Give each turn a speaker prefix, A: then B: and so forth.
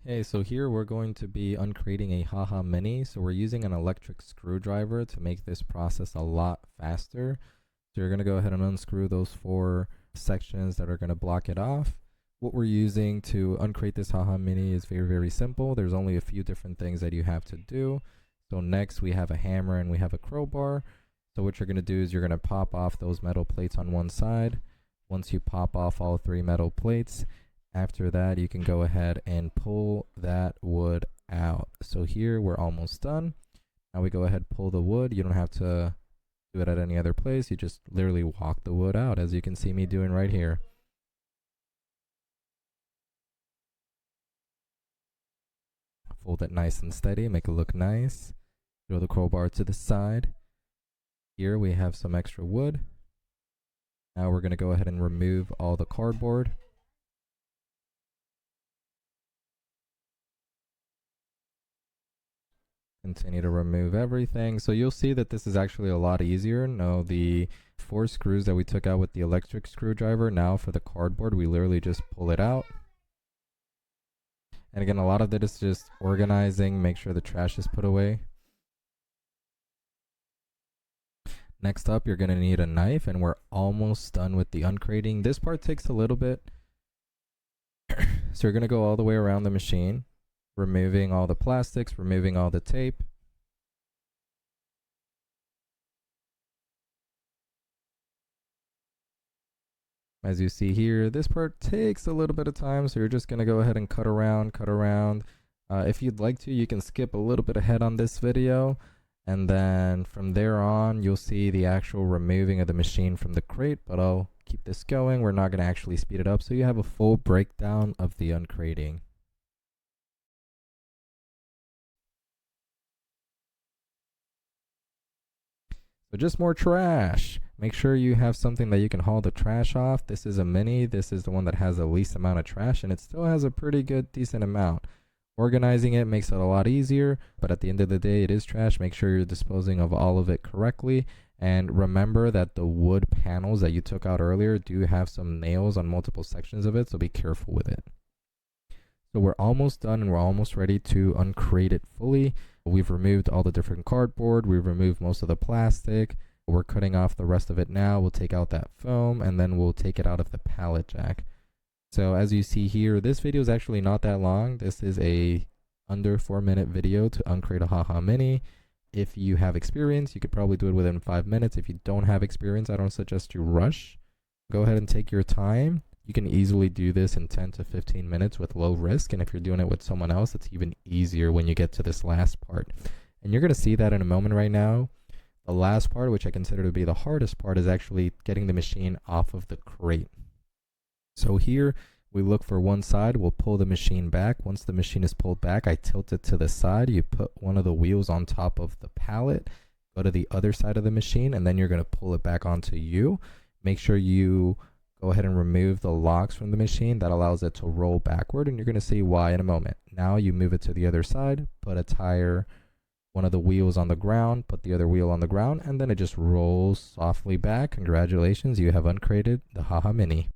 A: Hey, so here we're going to be uncrating a Haha Mini. So we're using an electric screwdriver to make this process a lot faster. So you're going to go ahead and unscrew those 4 sections that are going to block it off. What we're using to uncrate this Haha Mini is very simple. There's only a few different things that you have to do. So next we have a hammer and we have a crowbar. So what you're going to do is you're going to pop off those metal plates on one side. Once you pop off all 3 metal plates, after that, you can go ahead and pull that wood out. So here we're almost done. Now we go ahead, pull the wood. You don't have to do it at any other place. You just literally walk the wood out, as you can see me doing right here. Fold it nice and steady, make it look nice. Throw the crowbar to the side. Here we have some extra wood. Now we're going to go ahead and remove all the cardboard. Continue to remove everything. So you'll see that this is actually a lot easier. Now the 4 screws that we took out with the electric screwdriver, now for the cardboard, we literally just pull it out. And again, a lot of it is just organizing, make sure the trash is put away. Next up, you're going to need a knife, and we're almost done with the uncrating. This part takes a little bit. So you're going to go all the way around the machine, removing all the plastics, removing all the tape. As you see here, this part takes a little bit of time, so you're just going to go ahead and cut around. If you'd like to, you can skip a little bit ahead on this video, and then from there on, you'll see the actual removing of the machine from the crate, but I'll keep this going. We're not going to actually speed it up, so you have a full breakdown of the uncrating. So just more trash. Make sure you have something that you can haul the trash off. This is a Mini. This is the one that has the least amount of trash, and it still has a pretty good, decent amount. Organizing it makes it a lot easier, but at the end of the day, it is trash. Make sure you're disposing of all of it correctly. And remember that the wood panels that you took out earlier do have some nails on multiple sections of it, so be careful with it. So we're almost done, and we're almost ready to uncrate it fully. We've removed all the different cardboard. We've removed most of the plastic. We're cutting off the rest of it now. We'll take out that foam, and then we'll take it out of the pallet jack. So as you see here, this video is actually not that long. This is a under 4-minute video to uncrate a Haha Mini. If you have experience, you could probably do it within 5 minutes. If you don't have experience, I don't suggest you rush. Go ahead and take your time. You can easily do this in 10 to 15 minutes with low risk. And if you're doing it with someone else, it's even easier when you get to this last part. And you're going to see that in a moment right now. The last part, which I consider to be the hardest part, is actually getting the machine off of the crate. So here we look for one side. We'll pull the machine back. Once the machine is pulled back, I tilt it to the side. You put one of the wheels on top of the pallet, go to the other side of the machine, and then you're going to pull it back onto you. Make sure you go ahead and remove the locks from the machine. That allows it to roll backward, and you're going to see why in a moment. Now you move it to the other side, put a tire, one of the wheels on the ground, put the other wheel on the ground, and then it just rolls softly back. Congratulations, you have uncrated the Haha Mini.